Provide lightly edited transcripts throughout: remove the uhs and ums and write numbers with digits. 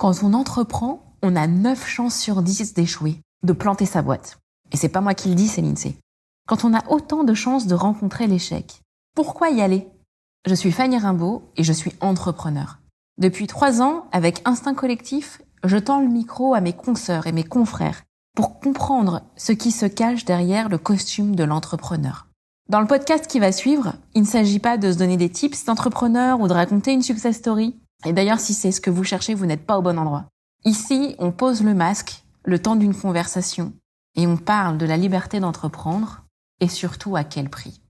Quand on entreprend, on a 9 chances sur 10 d'échouer, de planter sa boîte. Et c'est pas moi qui le dis, c'est l'INSEE. Quand on a autant de chances de rencontrer l'échec, pourquoi y aller ? Je suis Fanny Rimbaud et je suis entrepreneur. Depuis 3 ans, avec Instinct Collectif, je tends le micro à mes consoeurs et mes confrères pour comprendre ce qui se cache derrière le costume de l'entrepreneur. Dans le podcast qui va suivre, il ne s'agit pas de se donner des tips d'entrepreneur ou de raconter une success story. Et d'ailleurs, si c'est ce que vous cherchez, vous n'êtes pas au bon endroit. Ici, on pose le masque, le temps d'une conversation, et on parle de la liberté d'entreprendre, et surtout à quel prix.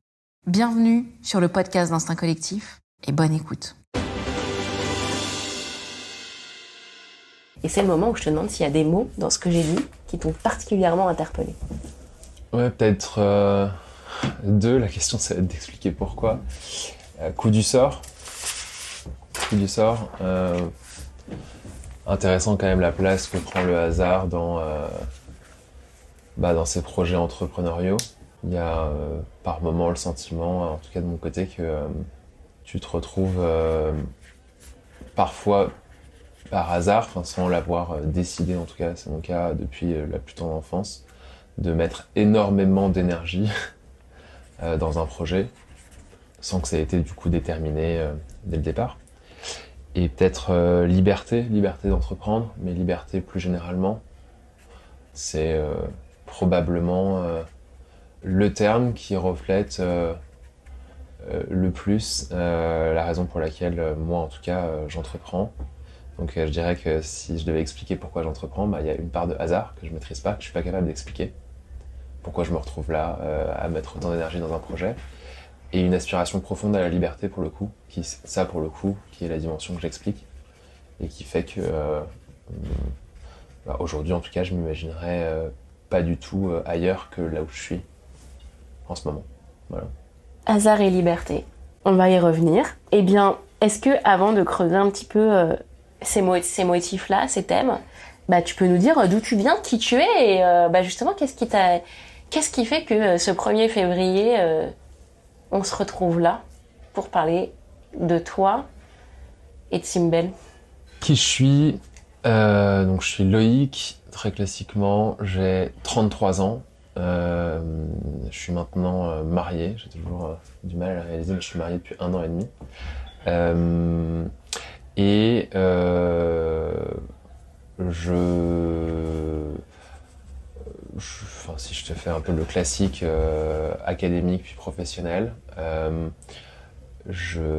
Bienvenue sur le podcast d'Instinct Collectif, et bonne écoute. Et c'est le moment où je te demande s'il y a des mots dans ce que j'ai dit qui t'ont particulièrement interpellé. Ouais, peut-être 2. La question, c'est d'expliquer pourquoi. Coup du sort. Intéressant quand même la place que prend le hasard dans ces projets entrepreneuriaux. Il y a par moment le sentiment, en tout cas de mon côté, que tu te retrouves parfois par hasard, sans l'avoir décidé, en tout cas c'est mon cas depuis la plus tendre enfance, de mettre énormément d'énergie dans un projet sans que ça ait été du coup déterminé dès le départ. Et peut-être liberté d'entreprendre, mais liberté plus généralement, c'est probablement le terme qui reflète le plus la raison pour laquelle moi en tout cas j'entreprends. Donc je dirais que si je devais expliquer pourquoi j'entreprends, il y a une part de hasard que je maîtrise pas, que je suis pas capable d'expliquer. Pourquoi je me retrouve là à mettre autant d'énergie dans un projet. Et une aspiration profonde à la liberté pour le coup, qui est la dimension que j'explique, et qui fait que aujourd'hui en tout cas je m'imaginerais pas du tout ailleurs que là où je suis en ce moment. Voilà. Hasard et liberté, on va y revenir. Eh bien, est-ce que avant de creuser un petit peu ces motifs-là, ces thèmes, tu peux nous dire d'où tu viens, qui tu es et justement qu'est-ce qui fait que ce 1er février on se retrouve là pour parler de toi et de Simbel. Qui je suis donc je suis Loïc, très classiquement, j'ai 33 ans. Je suis maintenant marié, j'ai toujours du mal à le réaliser, mais je suis marié depuis 1 an et demi. Si je te fais un peu le classique académique puis professionnel, j'ai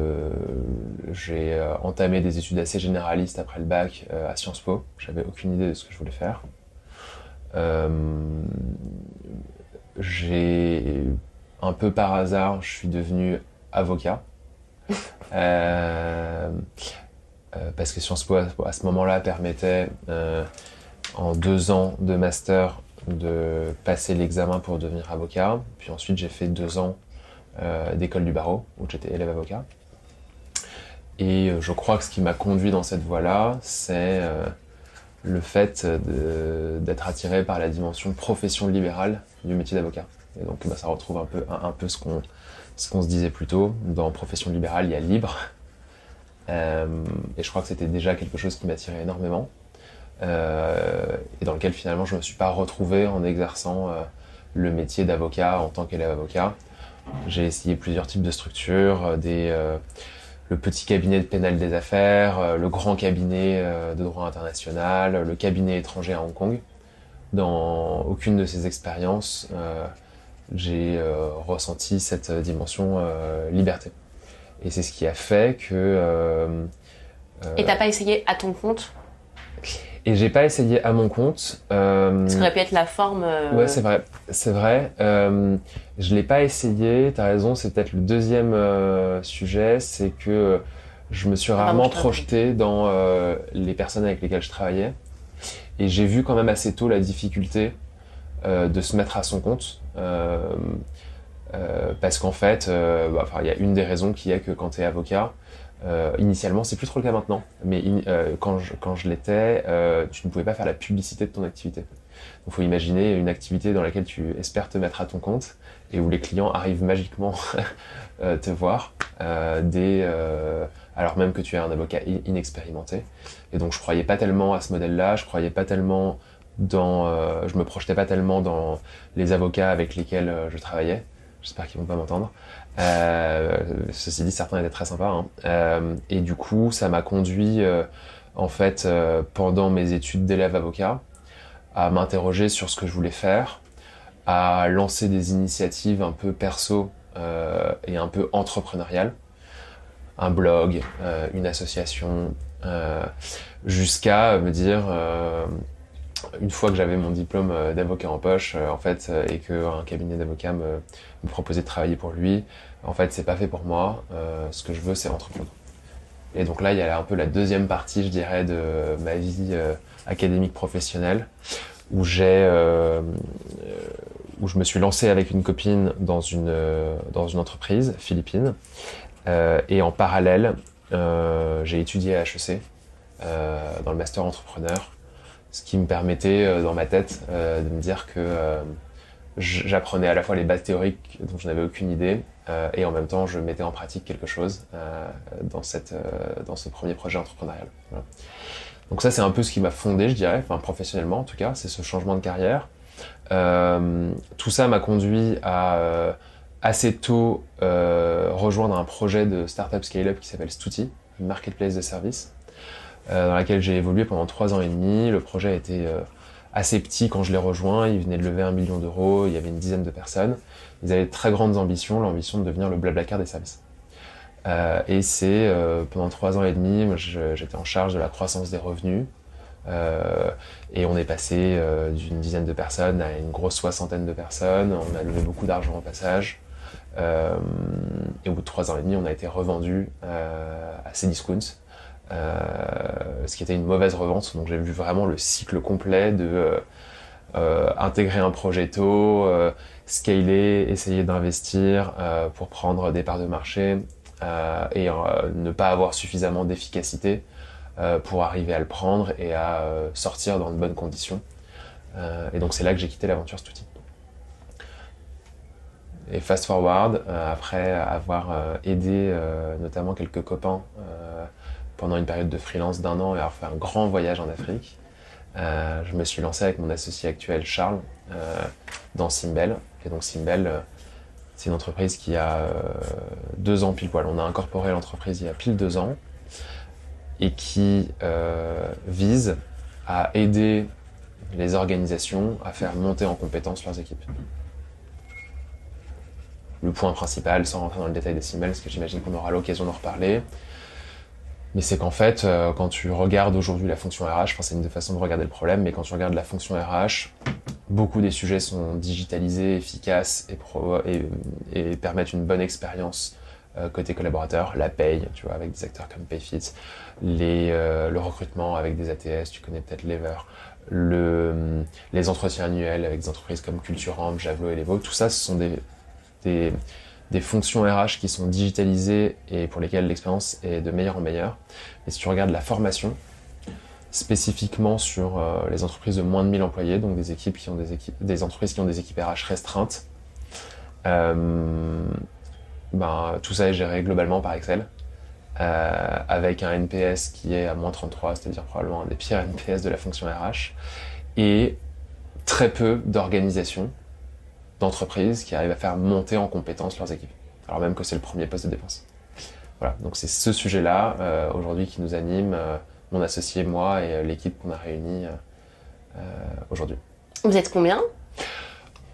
entamé des études assez généralistes après le bac à Sciences Po. J'avais aucune idée de ce que je voulais faire. Un peu par hasard, je suis devenu avocat. Parce que Sciences Po à ce moment-là permettait en 2 ans de master de passer l'examen pour devenir avocat. Puis ensuite j'ai fait 2 ans d'école du barreau où j'étais élève avocat. Et je crois que ce qui m'a conduit dans cette voie-là, c'est le fait d'être attiré par la dimension profession libérale du métier d'avocat. Et donc ça retrouve un peu ce qu'on se disait plus tôt. Dans profession libérale, il y a libre. Et je crois que c'était déjà quelque chose qui m'attirait énormément. Et dans lequel finalement je ne me suis pas retrouvé en exerçant le métier d'avocat en tant qu'élève avocat. J'ai essayé plusieurs types de structures, le petit cabinet de pénal des affaires, le grand cabinet de droit international, le cabinet étranger à Hong Kong. Dans aucune de ces expériences, j'ai ressenti cette dimension liberté. Et c'est ce qui a fait que... Et t'as pas essayé à ton compte ? Et j'ai pas essayé à mon compte. Ce qui aurait pu être la forme... Ouais, c'est vrai. Je l'ai pas essayé, t'as raison, c'est peut-être le deuxième sujet, c'est que je me suis rarement projeté dans les personnes avec lesquelles je travaillais. Et j'ai vu quand même assez tôt la difficulté de se mettre à son compte. Parce qu'en fait, il y a une des raisons qui est que quand t'es avocat, initialement, c'est plus trop le cas maintenant, mais quand je l'étais, tu ne pouvais pas faire la publicité de ton activité. Il faut imaginer une activité dans laquelle tu espères te mettre à ton compte et où les clients arrivent magiquement te voir, alors même que tu es un avocat inexpérimenté. Et donc je croyais pas tellement à ce modèle-là, je me projetais pas tellement dans les avocats avec lesquels je travaillais. J'espère qu'ils vont pas m'entendre. Ceci dit, certains étaient très sympas. Et du coup, ça m'a conduit, pendant mes études d'élève avocat, à m'interroger sur ce que je voulais faire, à lancer des initiatives un peu perso et un peu entrepreneuriales. Un blog, une association, jusqu'à me dire... une fois que j'avais mon diplôme d'avocat en poche, et qu'un cabinet d'avocats me proposait de travailler pour lui, en fait, c'est pas fait pour moi. Ce que je veux, c'est entreprendre. Et donc là, il y a un peu la deuxième partie, je dirais, de ma vie académique professionnelle, où je me suis lancé avec une copine dans une entreprise philippine. Et en parallèle, j'ai étudié à HEC, dans le master entrepreneur, ce qui me permettait, dans ma tête, de me dire que j'apprenais à la fois les bases théoriques dont je n'avais aucune idée, et en même temps, je mettais en pratique quelque chose dans ce premier projet entrepreneurial. Voilà. Donc ça, c'est un peu ce qui m'a fondé, je dirais, professionnellement en tout cas, c'est ce changement de carrière. Tout ça m'a conduit à assez tôt rejoindre un projet de startup scale-up qui s'appelle Stuti, une marketplace de services, dans laquelle j'ai évolué pendant 3 ans et demi. Le projet était assez petit quand je l'ai rejoint, il venait de lever 1 million d'euros, il y avait une dizaine de personnes. Ils avaient de très grandes ambitions, l'ambition de devenir le Blablacar des services. Et c'est pendant 3 ans et demi, j'étais en charge de la croissance des revenus, et on est passé d'une dizaine de personnes à une grosse 60aine de personnes. On a levé beaucoup d'argent au passage. Et au bout de 3 ans et demi, on a été revendu à Cdiscount, ce qui était une mauvaise revente. Donc j'ai vu vraiment le cycle complet de intégrer un projet tôt, scaler, essayer d'investir pour prendre des parts de marché, et ne pas avoir suffisamment d'efficacité pour arriver à le prendre et à sortir dans de bonnes conditions. Et donc c'est là que j'ai quitté l'aventure Stuti. Et fast forward, après avoir aidé notamment quelques copains pendant une période de freelance d'1 an et avoir fait un grand voyage en Afrique, je me suis lancé avec mon associé actuel Charles dans Simbel. Et donc Simbel, c'est une entreprise qui a 2 ans pile poil. On a incorporé l'entreprise il y a pile 2 ans et qui vise à aider les organisations à faire monter en compétence leurs équipes. Le point principal, sans rentrer dans le détail des Simbel, parce que j'imagine qu'on aura l'occasion d'en reparler, mais c'est qu'en fait, quand tu regardes aujourd'hui la fonction RH, c'est une façon de regarder le problème, mais quand tu regardes la fonction RH, beaucoup des sujets sont digitalisés, efficaces et permettent une bonne expérience côté collaborateur. La paye, tu vois, avec des acteurs comme Payfit, le recrutement avec des ATS, tu connais peut-être Lever, les entretiens annuels avec des entreprises comme Culturamp, Javelot et Levo, tout ça, ce sont des fonctions RH qui sont digitalisées et pour lesquelles l'expérience est de meilleur en meilleur. Et si tu regardes la formation, spécifiquement sur les entreprises de moins de 1000 employés, donc des entreprises qui ont des équipes RH restreintes, tout ça est géré globalement par Excel, avec un NPS qui est à moins 33, c'est-à-dire probablement un des pires NPS de la fonction RH, et très peu d'organisations, d'entreprises qui arrivent à faire monter en compétence leurs équipes, alors même que c'est le premier poste de dépense. Voilà, donc c'est ce sujet-là aujourd'hui qui nous anime, mon associé, moi et l'équipe qu'on a réunie aujourd'hui. Vous êtes combien ?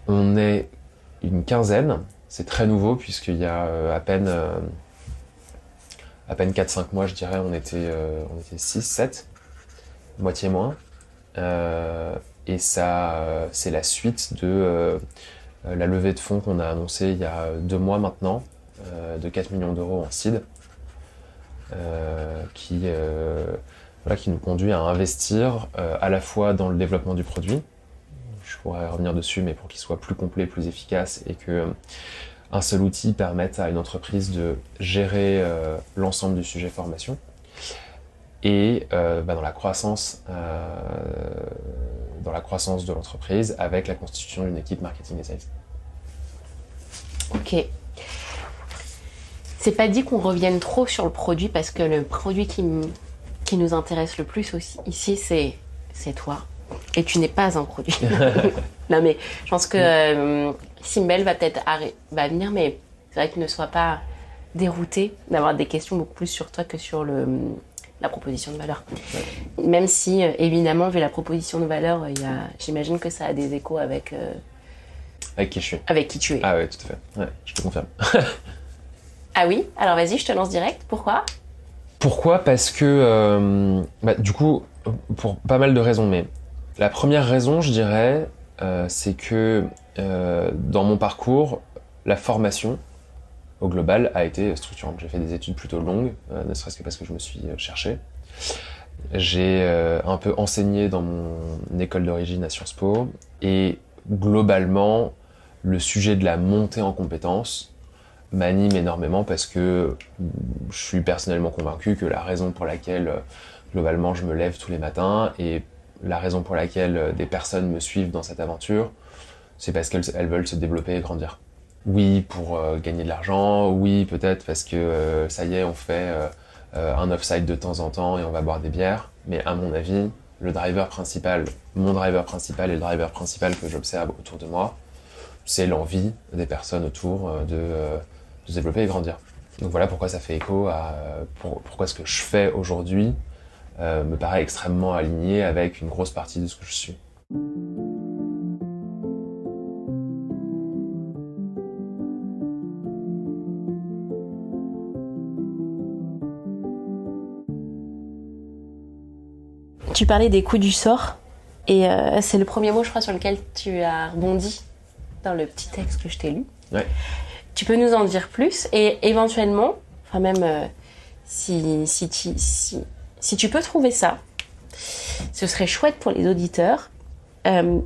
On est une quinzaine, c'est très nouveau puisqu'il y a à peine 4-5 mois, je dirais, on était 6-7, moitié moins. Et ça, c'est la suite de la levée de fonds qu'on a annoncée il y a 2 mois maintenant, de 4 millions d'euros en seed, qui nous conduit à investir à la fois dans le développement du produit, je pourrais revenir dessus, mais pour qu'il soit plus complet, plus efficace, et que un seul outil permette à une entreprise de gérer l'ensemble du sujet formation, et dans la croissance de l'entreprise avec la constitution d'une équipe marketing et sales. Ok. C'est pas dit qu'on revienne trop sur le produit parce que le produit qui nous intéresse le plus aussi ici, c'est toi. Et tu n'es pas un produit. Non mais je pense que Simbel va peut-être va venir, mais c'est vrai qu'il ne soit pas dérouté d'avoir des questions beaucoup plus sur toi que sur la proposition de valeur. Ouais. Même si, évidemment, vu la proposition de valeur, j'imagine que ça a des échos avec qui je suis. Avec qui tu es. Ah oui, tout à fait. Ouais, je te confirme. Ah oui? Alors vas-y, je te lance direct. Pourquoi? Pourquoi? Parce que, du coup, pour pas mal de raisons, mais la première raison, je dirais, c'est que dans mon parcours, la formation, au global, a été structurante. J'ai fait des études plutôt longues, ne serait-ce que parce que je me suis cherché. J'ai un peu enseigné dans mon école d'origine à Sciences Po, et globalement, le sujet de la montée en compétences m'anime énormément parce que je suis personnellement convaincu que la raison pour laquelle, globalement, je me lève tous les matins et la raison pour laquelle des personnes me suivent dans cette aventure, c'est parce qu'elles veulent se développer et grandir. Oui, pour gagner de l'argent, oui, peut-être parce que ça y est, on fait un off-site de temps en temps et on va boire des bières, mais à mon avis, mon driver principal et le driver principal que j'observe autour de moi, c'est l'envie des personnes autour de se développer et grandir. Donc voilà pourquoi ça fait écho à pourquoi ce que je fais aujourd'hui me paraît extrêmement aligné avec une grosse partie de ce que je suis. Tu parlais des coups du sort, et c'est le premier mot, je crois, sur lequel tu as rebondi dans le petit texte que je t'ai lu. Ouais. Tu peux nous en dire plus, et éventuellement, enfin même si tu peux trouver ça, ce serait chouette pour les auditeurs. Il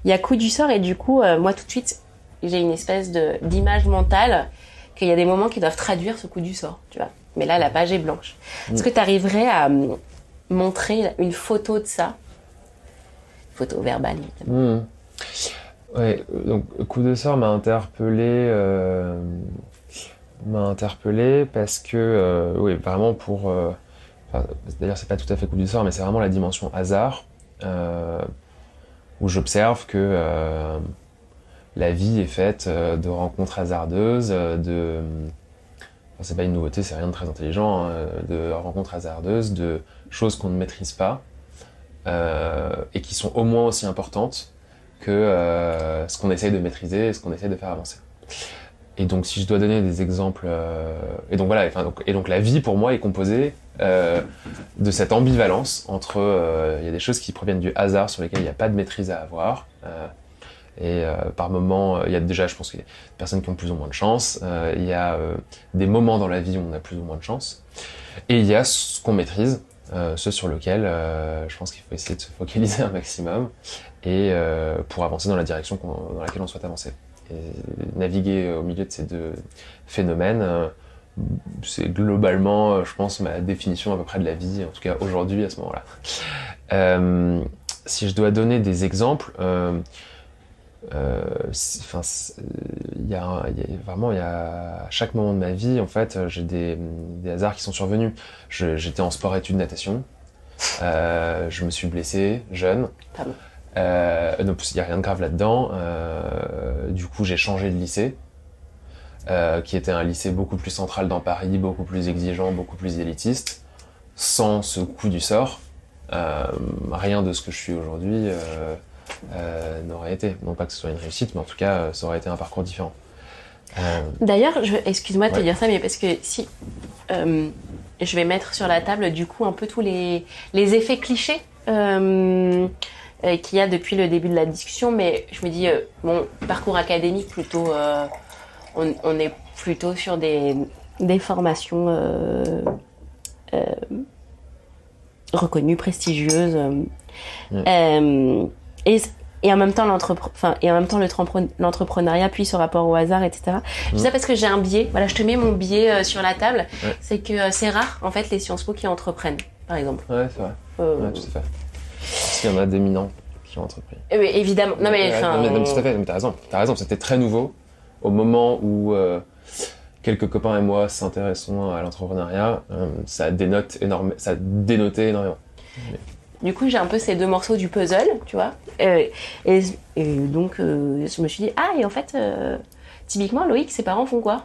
y a coup du sort, et du coup, moi tout de suite, j'ai une espèce d'image mentale qu'il y a des moments qui doivent traduire ce coup du sort, tu vois. Mais là, la page est blanche. Est-ce que tu arriverais à montrer une photo de ça? Photo verbale, évidemment. Ouais, donc coup de sort m'a interpellé parce que, oui, vraiment pour... d'ailleurs, c'est pas tout à fait coup du sort, mais c'est vraiment la dimension hasard, où j'observe que la vie est faite de rencontres hasardeuses, c'est pas une nouveauté, c'est rien de très intelligent, hein, de rencontres hasardeuses, de choses qu'on ne maîtrise pas, et qui sont au moins aussi importantes que ce qu'on essaye de maîtriser et ce qu'on essaye de faire avancer. Et donc si je dois donner des exemples, et donc voilà, et donc la vie pour moi est composée de cette ambivalence entre, il y a des choses qui proviennent du hasard sur lesquelles il n'y a pas de maîtrise à avoir, et par moments, il y a déjà, je pense qu'il y a des personnes qui ont plus ou moins de chance, il y a des moments dans la vie où on a plus ou moins de chance, et il y a ce qu'on maîtrise, ce sur lequel je pense qu'il faut essayer de se focaliser un maximum, et pour avancer dans la direction dans laquelle on souhaite avancer. Et naviguer au milieu de ces deux phénomènes, c'est globalement, je pense, ma définition à peu près de la vie, en tout cas aujourd'hui à ce moment-là. Si je dois donner des exemples, à chaque moment de ma vie, en fait, j'ai des hasards qui sont survenus. J'étais en sport-études natation, je me suis blessé jeune. Pardon. Donc il n'y a rien de grave là-dedans. Du coup, j'ai changé de lycée, qui était un lycée beaucoup plus central dans Paris, beaucoup plus exigeant, beaucoup plus élitiste. Sans ce coup du sort, rien de ce que je suis aujourd'hui n'aurait été. Non pas que ce soit une réussite, mais en tout cas, ça aurait été un parcours différent. D'ailleurs, excuse-moi de te dire ça, mais parce que si je vais mettre sur la table du coup un peu tous les effets clichés qu'il y a depuis le début de la discussion, mais je me dis, bon, parcours académique plutôt, on est plutôt sur des formations reconnues, prestigieuses, et en même temps l'entrepreneuriat, puis ce rapport au hasard, etc. Je dis ça parce que j'ai un biais. Voilà, je te mets mon biais sur la table. Ouais. C'est que c'est rare en fait les Sciences Po qui entreprennent. par exemple. Ouais, c'est vrai. Ouais, tout à fait. Parce qu'il y en a d'éminents qui ont entrepris. Oui, évidemment. Non, mais non, tout à fait, t'as raison. C'était très nouveau. Au moment où quelques copains et moi s'intéressons à l'entrepreneuriat, ça dénotait énormément. Du coup, j'ai un peu ces deux morceaux du puzzle, tu vois. Et donc, je me suis dit, et en fait, typiquement, Loïc, ses parents font quoi?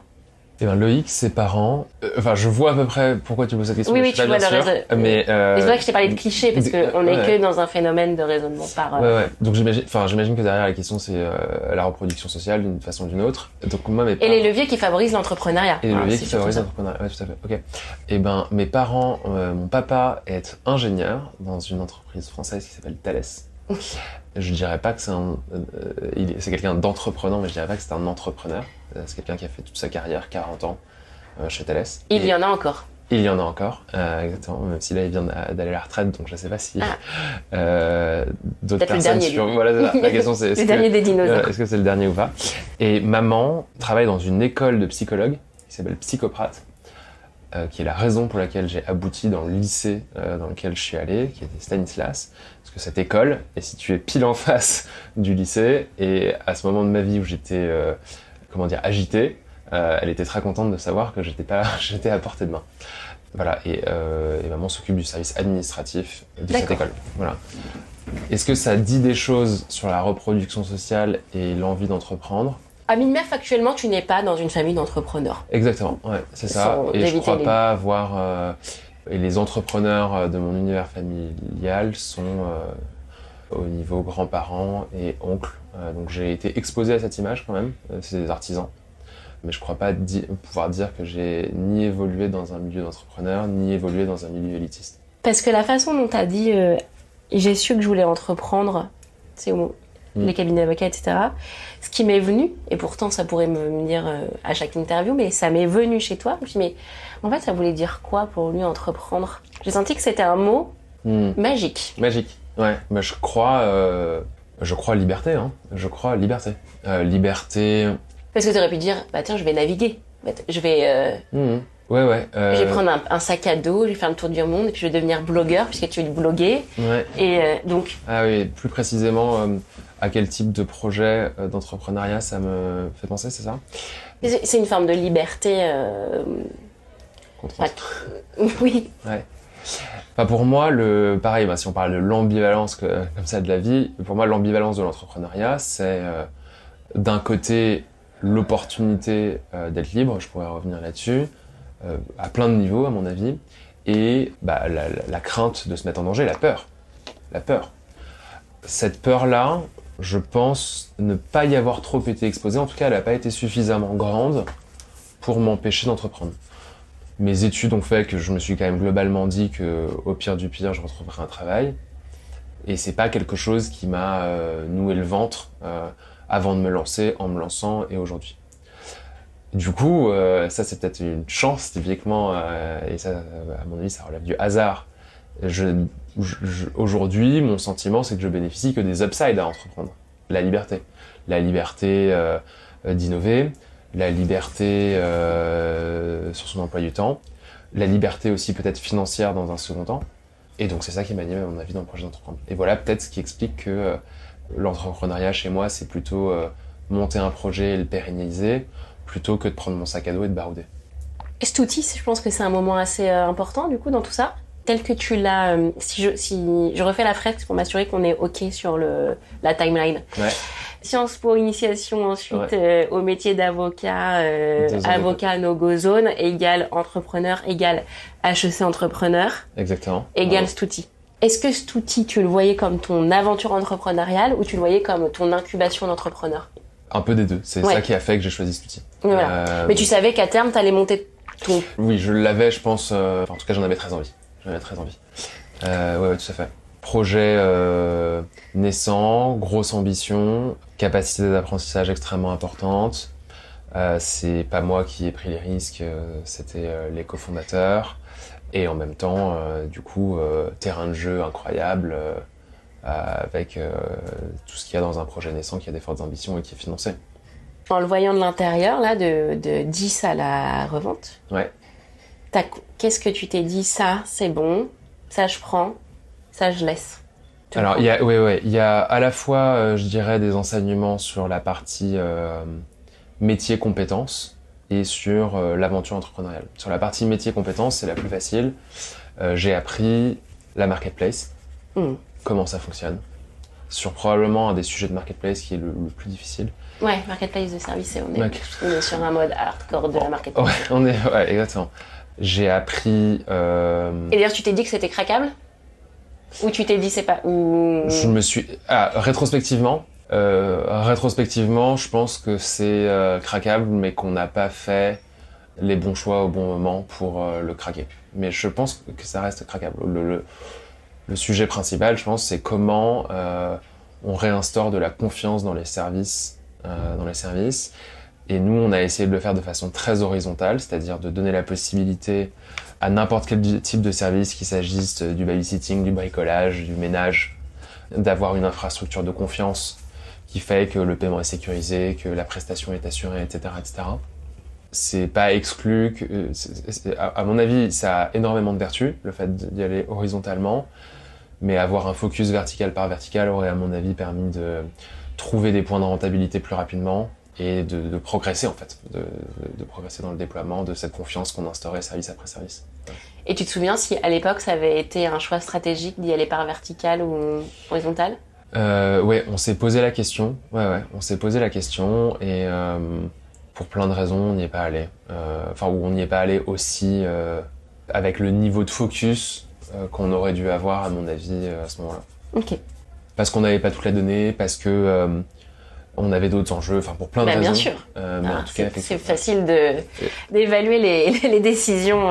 Eh ben, Loïc, ses parents... je vois à peu près pourquoi tu poses cette question. Oui, je suis tu vois bien sûr, mais c'est vrai que je t'ai parlé de clichés, parce qu'on n'est que dans un phénomène de raisonnement par... Ouais. Donc j'imagine que derrière la question, c'est la reproduction sociale d'une façon ou d'une autre. Donc moi, mes parents... Et les leviers qui favorisent l'entrepreneuriat. Et les leviers qui favorisent l'entrepreneuriat, ouais, tout à fait. Ok. Eh ben, mes parents... mon papa est ingénieur dans une entreprise française qui s'appelle Thales. Je dirais pas que c'est quelqu'un d'entreprenant, mais je dirais pas que c'est un entrepreneur. C'est quelqu'un qui a fait toute sa carrière, 40 ans, chez Thales. Il y en a encore. Il y en a encore, exactement, même si là il vient d'aller à la retraite, donc je sais pas si d'autres personnes sur... Voilà, la question c'est... Le dernier des dinosaures. Est-ce que c'est le dernier ou pas? Et maman travaille dans une école de psychologue qui s'appelle Psychoprate, qui est la raison pour laquelle j'ai abouti dans le lycée dans lequel je suis allé, qui était Stanislas, parce que cette école est située pile en face du lycée, et à ce moment de ma vie où j'étais, agité, elle était très contente de savoir que j'étais à portée de main. Voilà, et maman s'occupe du service administratif de cette école. Voilà. Est-ce que ça dit des choses sur la reproduction sociale et l'envie d'entreprendre? À minima, factuellement, tu n'es pas dans une famille d'entrepreneurs. Exactement, ouais, c'est ça. Et je crois pas avoir... et les entrepreneurs de mon univers familial sont au niveau grands-parents et oncles. Donc j'ai été exposé à cette image quand même, c'est des artisans. Mais je crois pas pouvoir dire que j'ai ni évolué dans un milieu d'entrepreneur, ni évolué dans un milieu élitiste. Parce que la façon dont tu as dit j'ai su que je voulais entreprendre, c'est les cabinets d'avocats, etc. Ce qui m'est venu, et pourtant ça pourrait me dire à chaque interview, mais ça m'est venu chez toi. Je me suis dit, mais en fait, ça voulait dire quoi pour lui entreprendre? J'ai senti que c'était un mot magique. Magique, ouais. Mais je crois liberté, hein. Je crois liberté. Liberté... Parce que tu aurais pu dire, tiens, je vais naviguer. Je vais... Ouais. Je vais prendre un sac à dos, je vais faire le tour du monde, et puis je vais devenir blogueur, puisque tu veux bloguer. Ouais. Et donc... Ah oui, plus précisément, à quel type de projet d'entrepreneuriat ça me fait penser, c'est ça? C'est une forme de liberté... Oui. Ouais. Pour moi, pareil, si on parle de l'ambivalence comme ça de la vie, pour moi, l'ambivalence de l'entrepreneuriat, c'est d'un côté l'opportunité d'être libre, je pourrais revenir là-dessus, à plein de niveaux à mon avis, et la crainte de se mettre en danger, la peur. Cette peur-là, je pense ne pas y avoir trop été exposée, en tout cas elle n'a pas été suffisamment grande pour m'empêcher d'entreprendre. Mes études ont fait que je me suis quand même globalement dit que au pire du pire, je retrouverai un travail, et c'est pas quelque chose qui m'a noué le ventre avant de me lancer, en me lançant et aujourd'hui. Du coup, ça c'est peut-être une chance typiquement, et ça, à mon avis, ça relève du hasard. Aujourd'hui, mon sentiment, c'est que je bénéficie que des upsides à entreprendre. La liberté d'innover, la liberté sur son emploi du temps, la liberté aussi peut-être financière dans un second temps. Et donc c'est ça qui m'anime à mon avis dans le projet d'entreprendre. Et voilà peut-être ce qui explique que l'entrepreneuriat chez moi, c'est plutôt monter un projet et le pérenniser, plutôt que de prendre mon sac à dos et de barouder. Cet outil, je pense que c'est un moment assez important du coup dans tout ça. Tel que tu l'as, si je refais la fresque pour m'assurer qu'on est OK sur la timeline. Ouais. Sciences Po initiation ensuite au métier d'avocat, avocat no-go zone égale entrepreneur égale HEC entrepreneur. Exactement. Égale cet outil. Est-ce que cet outil, tu le voyais comme ton aventure entrepreneuriale ou tu le voyais comme ton incubation d'entrepreneur? Un peu des deux. C'est ça qui a fait que j'ai choisi cet outil. Voilà. Mais tu savais qu'à terme, t'allais monter ton... Oui, je l'avais, je pense. En tout cas, j'en avais très envie. Ouais, tout à fait. Projet naissant, grosse ambition, capacité d'apprentissage extrêmement importante. C'est pas moi qui ai pris les risques, c'était les cofondateurs. Et en même temps, terrain de jeu incroyable avec tout ce qu'il y a dans un projet naissant qui a des fortes ambitions et qui est financé. En le voyant de l'intérieur, là, de 10 à la revente, ouais. Qu'est-ce que tu t'es dit, ça, c'est bon, ça je prends, ça je laisse. Alors, il y a à la fois, je dirais, des enseignements sur la partie métier compétences et sur l'aventure entrepreneuriale. Sur la partie métier compétences, c'est la plus facile. J'ai appris la marketplace, comment ça fonctionne, sur probablement un des sujets de marketplace qui est le plus difficile. Ouais, marketplace de services, on est sur un mode hardcore de la marketplace. Ouais, exactement. J'ai appris... Et d'ailleurs, tu t'es dit que c'était craquable ? Ou tu t'es dit c'est pas... Je me suis... rétrospectivement, je pense que c'est craquable, mais qu'on n'a pas fait les bons choix au bon moment pour le craquer. Mais je pense que ça reste craquable. Le sujet principal, je pense, c'est comment on réinstaure de la confiance dans les services. Et nous, on a essayé de le faire de façon très horizontale, c'est-à-dire de donner la possibilité à n'importe quel type de service, qu'il s'agisse du babysitting, du bricolage, du ménage, d'avoir une infrastructure de confiance qui fait que le paiement est sécurisé, que la prestation est assurée, etc., etc. C'est pas exclu que, à mon avis, ça a énormément de vertus, le fait d'y aller horizontalement, mais avoir un focus vertical par vertical aurait, à mon avis, permis de trouver des points de rentabilité plus rapidement et de progresser, en fait, de progresser dans le déploiement de cette confiance qu'on instaurait service après service. Et tu te souviens si, à l'époque, ça avait été un choix stratégique d'y aller par vertical ou horizontal ? Ouais, on s'est posé la question. On s'est posé la question et pour plein de raisons, on n'y est pas allé. On n'y est pas allé aussi avec le niveau de focus qu'on aurait dû avoir, à mon avis, à ce moment-là. Ok. Parce qu'on n'avait pas toutes les données, parce que on avait d'autres enjeux, pour plein de raisons. Bien sûr. Mais en tout cas, c'est facile d'évaluer les décisions.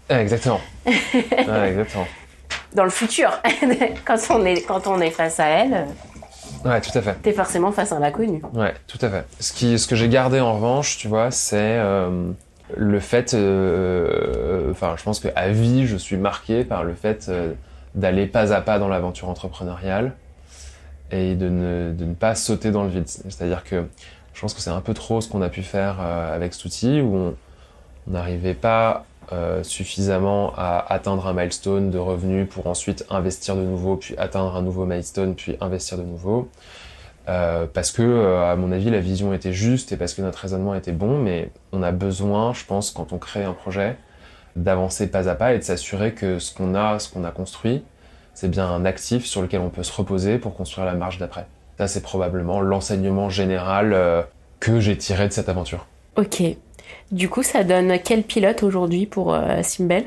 Exactement. Exactement. Dans le futur, quand on est face à elle. Ouais, tout à fait. T'es forcément face à l'inconnu. Ouais, tout à fait. Ce que j'ai gardé en revanche, tu vois, c'est le fait, je pense qu'à vie, je suis marqué par le fait d'aller pas à pas dans l'aventure entrepreneuriale et de ne pas sauter dans le vide. C'est-à-dire que je pense que c'est un peu trop ce qu'on a pu faire avec cet outil où on n'arrivait pas suffisamment à atteindre un milestone de revenus pour ensuite investir de nouveau, puis atteindre un nouveau milestone, puis investir de nouveau. Parce que, à mon avis, la vision était juste et parce que notre raisonnement était bon, mais on a besoin, je pense, quand on crée un projet, d'avancer pas à pas et de s'assurer que ce qu'on a construit, c'est bien un actif sur lequel on peut se reposer pour construire la marche d'après. Ça, c'est probablement l'enseignement général que j'ai tiré de cette aventure. Ok. Du coup, ça donne quel pilote aujourd'hui pour Simbel ?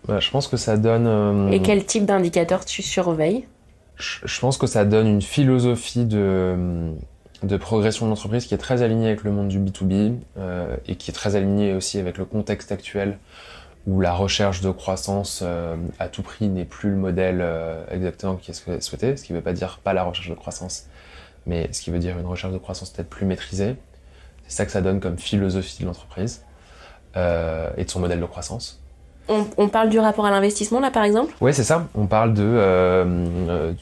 Je pense que ça donne... Et quel type d'indicateur tu surveilles ? Je pense que ça donne une philosophie de progression de l'entreprise qui est très alignée avec le monde du B2B et qui est très alignée aussi avec le contexte actuel où la recherche de croissance à tout prix n'est plus le modèle exactement qui est souhaité, ce qui ne veut pas dire pas la recherche de croissance, mais ce qui veut dire une recherche de croissance peut-être plus maîtrisée. C'est ça que ça donne comme philosophie de l'entreprise et de son modèle de croissance. On parle du rapport à l'investissement là par exemple ? Oui, c'est ça. On parle de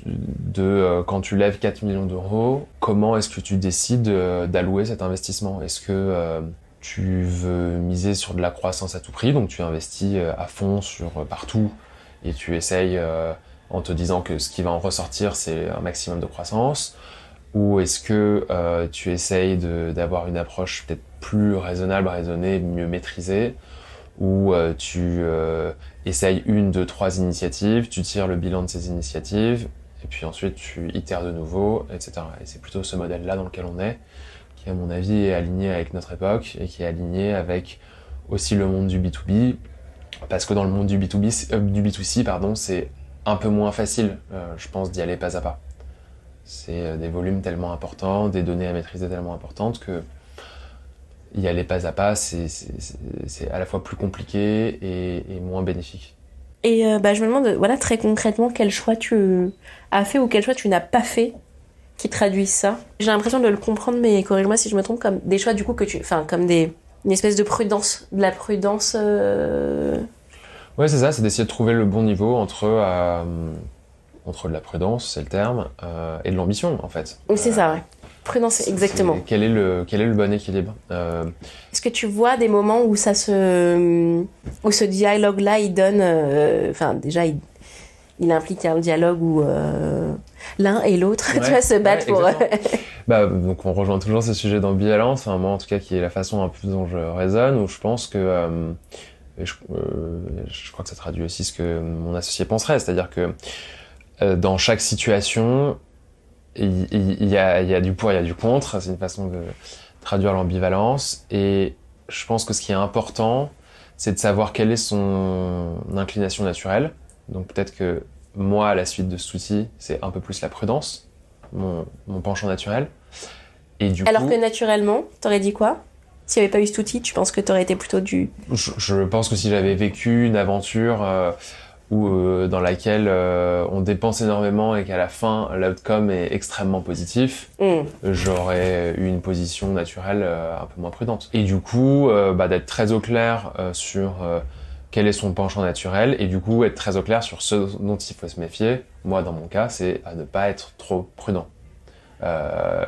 quand tu lèves 4 millions d'euros, comment est-ce que tu décides d'allouer cet investissement ? Est-ce que tu veux miser sur de la croissance à tout prix, donc tu investis à fond sur partout et tu essayes en te disant que ce qui va en ressortir c'est un maximum de croissance ? Ou est-ce que tu essayes d'avoir une approche peut-être plus raisonnée, mieux maîtrisée, où tu essayes 1, 2, 3 initiatives, tu tires le bilan de ces initiatives, et puis ensuite tu itères de nouveau, etc. Et c'est plutôt ce modèle-là dans lequel on est, qui à mon avis est aligné avec notre époque, et qui est aligné avec aussi le monde du B2B, parce que dans le monde du B2C, c'est un peu moins facile, je pense, d'y aller pas à pas. C'est des volumes tellement importants, des données à maîtriser tellement importantes que y aller pas à pas, c'est à la fois plus compliqué et moins bénéfique. Et je me demande, très concrètement, quel choix tu as fait ou quel choix tu n'as pas fait qui traduisent ça. J'ai l'impression de le comprendre, mais corrige-moi si je me trompe, comme des choix du coup comme une espèce de prudence, de la prudence. Ouais, c'est ça, c'est d'essayer de trouver le bon niveau entre de la prudence, c'est le terme, et de l'ambition en fait. Oui, c'est ça, ouais. Prudence, exactement. Quel est le bon équilibre Est-ce que tu vois des moments où ce dialogue-là, il donne... déjà, il implique un dialogue où l'un et l'autre Ouais, tu vois, se battent pour... Donc on rejoint toujours ce sujet d'ambivalence, enfin moi en tout cas qui est la façon un peu dont je raisonne, où je pense que je crois que ça traduit aussi ce que mon associé penserait, c'est-à-dire que dans chaque situation il y a du pour, il y a du contre, c'est une façon de traduire l'ambivalence, et je pense que ce qui est important, c'est de savoir quelle est son inclination naturelle. Donc peut-être que moi, à la suite de cet outil, c'est un peu plus la prudence, mon penchant naturel. Et du Alors coup, que naturellement, t'aurais dit quoi? S'il n'y avait pas eu cet outil, tu penses que t'aurais été plutôt du... je pense que si j'avais vécu une aventure dans laquelle on dépense énormément et qu'à la fin, l'outcome est extrêmement positif, j'aurais eu une position naturelle un peu moins prudente. Et du coup, d'être très au clair sur quel est son penchant naturel, et du coup, être très au clair sur ce dont il faut se méfier. Moi, dans mon cas, c'est à ne pas être trop prudent.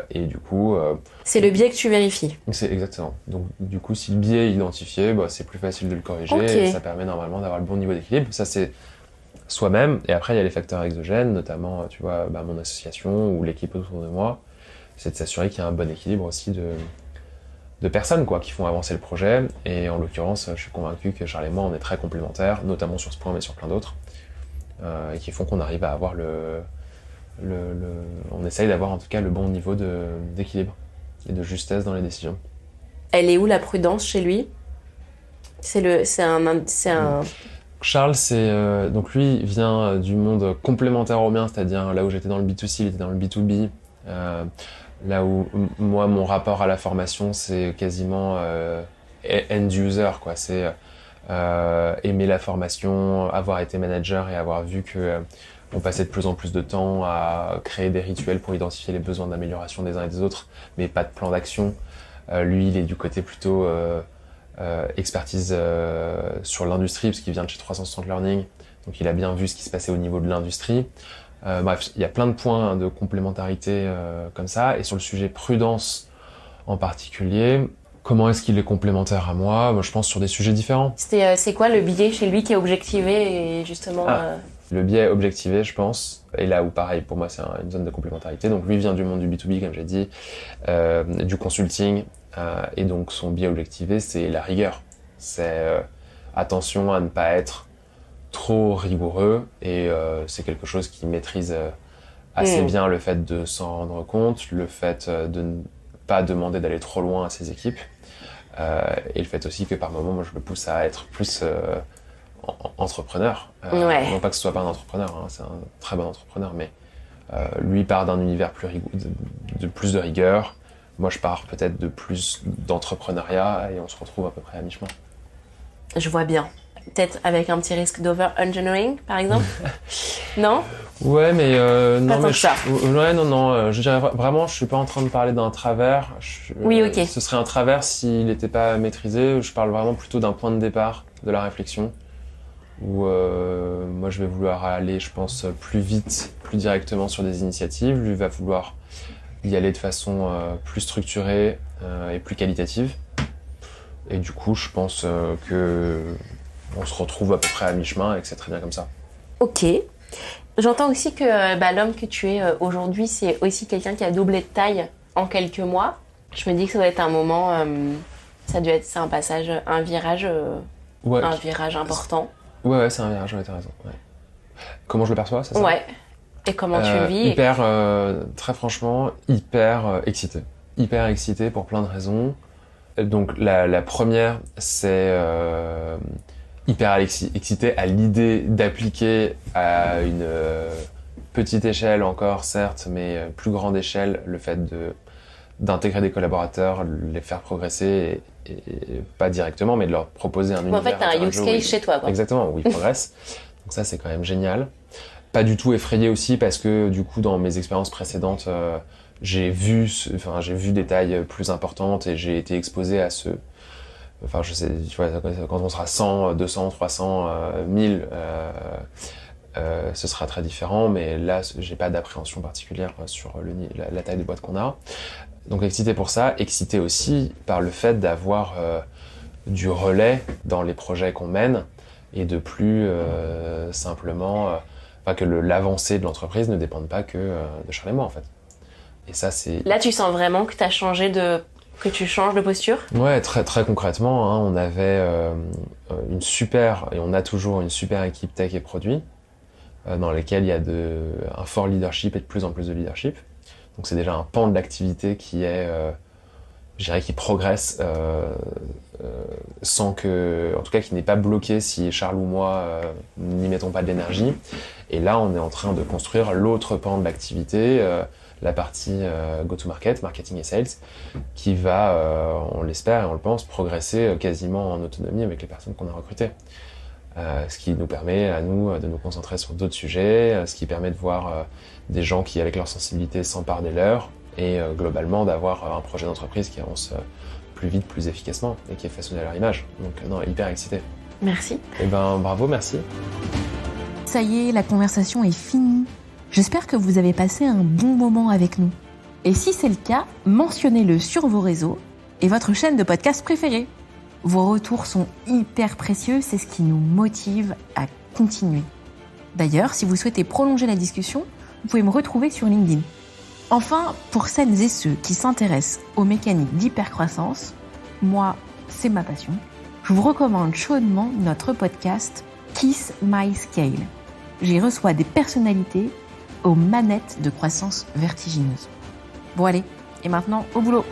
Et du coup... C'est le biais que tu vérifies. C'est exactement. Donc, du coup, si le biais est identifié, c'est plus facile de le corriger, Okay. et ça permet normalement d'avoir le bon niveau d'équilibre. Ça, c'est soi-même. Et après, il y a les facteurs exogènes, notamment, tu vois, mon association ou l'équipe autour de moi. C'est de s'assurer qu'il y a un bon équilibre aussi de personnes, quoi, qui font avancer le projet. Et en l'occurrence, je suis convaincu que Charles et moi, on est très complémentaires, notamment sur ce point, mais sur plein d'autres, et qui font qu'on arrive à avoir on essaye d'avoir en tout cas le bon niveau d'équilibre et de justesse dans les décisions. Elle est où la prudence chez lui? C'est un... Charles, donc lui, il vient du monde complémentaire au mien, c'est-à-dire là où j'étais dans le B2C, il était dans le B2B. Là où moi, mon rapport à la formation, c'est quasiment end user, quoi. C'est aimer la formation, avoir été manager et avoir vu que on passait de plus en plus de temps à créer des rituels pour identifier les besoins d'amélioration des uns et des autres, mais pas de plan d'action. Lui, il est du côté plutôt expertise sur l'industrie, parce qu'il vient de chez 360 Learning, donc il a bien vu ce qui se passait au niveau de l'industrie. Bref, il y a plein de points de complémentarité comme ça. Et sur le sujet prudence en particulier, comment est-ce qu'il est complémentaire à moi? Moi, je pense sur des sujets différents. C'est quoi le biais chez lui qui est objectivé et justement... Le biais objectivé, je pense, et là où pareil, pour moi, c'est une zone de complémentarité. Donc lui vient du monde du B2B, comme j'ai dit, du consulting, et donc son biais objectivé, c'est la rigueur. C'est attention à ne pas être trop rigoureux, et c'est quelque chose qu'il maîtrise assez bien, le fait de s'en rendre compte, le fait de ne pas demander d'aller trop loin à ses équipes, et le fait aussi que par moments, moi, je me pousse à être plus entrepreneur. Non pas que ce soit pas un entrepreneur, hein, c'est un très bon entrepreneur, mais lui part d'un univers de plus de rigueur. Moi, je pars peut-être de plus d'entrepreneuriat, et on se retrouve à peu près à mi-chemin. Je vois bien. Peut-être avec un petit risque d'over-engineering, par exemple. Non? Ouais, mais non, pas tant que ça. Non. Je dirais vraiment, je suis pas en train de parler d'un travers. Oui, ok. Ce serait un travers s'il n'était pas maîtrisé. Je parle vraiment plutôt d'un point de départ de la réflexion, où moi je vais vouloir aller, je pense, plus vite, plus directement sur des initiatives. Lui va vouloir y aller de façon plus structurée et plus qualitative. Et du coup, je pense que on se retrouve à peu près à mi-chemin et que c'est très bien comme ça. Ok. J'entends aussi que l'homme que tu es aujourd'hui, c'est aussi quelqu'un qui a doublé de taille en quelques mois. Je me dis que ça doit être un moment, c'est un passage, un virage important. Ouais, c'est un virage, ouais, t'as raison. Ouais. Comment je le perçois, c'est ça? Ouais. Et comment tu le vis? Très franchement, hyper excité. Hyper excité pour plein de raisons. Donc la première, c'est hyper excité à l'idée d'appliquer à une petite échelle encore, certes, mais plus grande échelle, le fait d'intégrer des collaborateurs, les faire progresser, et pas directement, mais de leur proposer un univers. En fait, t'as un use case chez toi, quoi. Exactement, où ils progressent. Donc ça, c'est quand même génial. Pas du tout effrayé aussi, parce que du coup, dans mes expériences précédentes, j'ai vu des tailles plus importantes, et j'ai été exposé à enfin, je sais, tu vois, quand on sera 100, 200, 300, 1000, ce sera très différent, mais là, j'ai pas d'appréhension particulière sur la taille de boîte qu'on a. Donc excité pour ça, excité aussi par le fait d'avoir du relais dans les projets qu'on mène, et de plus simplement enfin que l'avancée de l'entreprise ne dépende pas que de Charles et moi en fait. Et ça c'est... Là, tu sens vraiment que que tu changes de posture? Ouais, très très concrètement, hein, on avait et on a toujours une super équipe tech et produit dans lesquels il y a un fort leadership et de plus en plus de leadership. Donc c'est déjà un pan de l'activité qui est, je dirais, qui progresse sans que, en tout cas, qui n'est pas bloqué si Charles ou moi n'y mettons pas de l'énergie. Et là, on est en train de construire l'autre pan de l'activité, la partie go-to-market, marketing et sales, qui va, on l'espère et on le pense, progresser quasiment en autonomie avec les personnes qu'on a recrutées. Ce qui nous permet à nous de nous concentrer sur d'autres sujets, ce qui permet de voir des gens qui, avec leur sensibilité, s'emparent des leurs et globalement d'avoir un projet d'entreprise qui avance plus vite, plus efficacement et qui est façonné à leur image. Donc non, hyper excité. Merci. Eh ben bravo, merci. Ça y est, la conversation est finie. J'espère que vous avez passé un bon moment avec nous. Et si c'est le cas, mentionnez-le sur vos réseaux et votre chaîne de podcast préférée. Vos retours sont hyper précieux, c'est ce qui nous motive à continuer. D'ailleurs, si vous souhaitez prolonger la discussion, vous pouvez me retrouver sur LinkedIn. Enfin, pour celles et ceux qui s'intéressent aux mécaniques d'hypercroissance, moi, c'est ma passion, je vous recommande chaudement notre podcast Kiss My Scale. J'y reçois des personnalités aux manettes de croissance vertigineuse. Bon allez, et maintenant au boulot!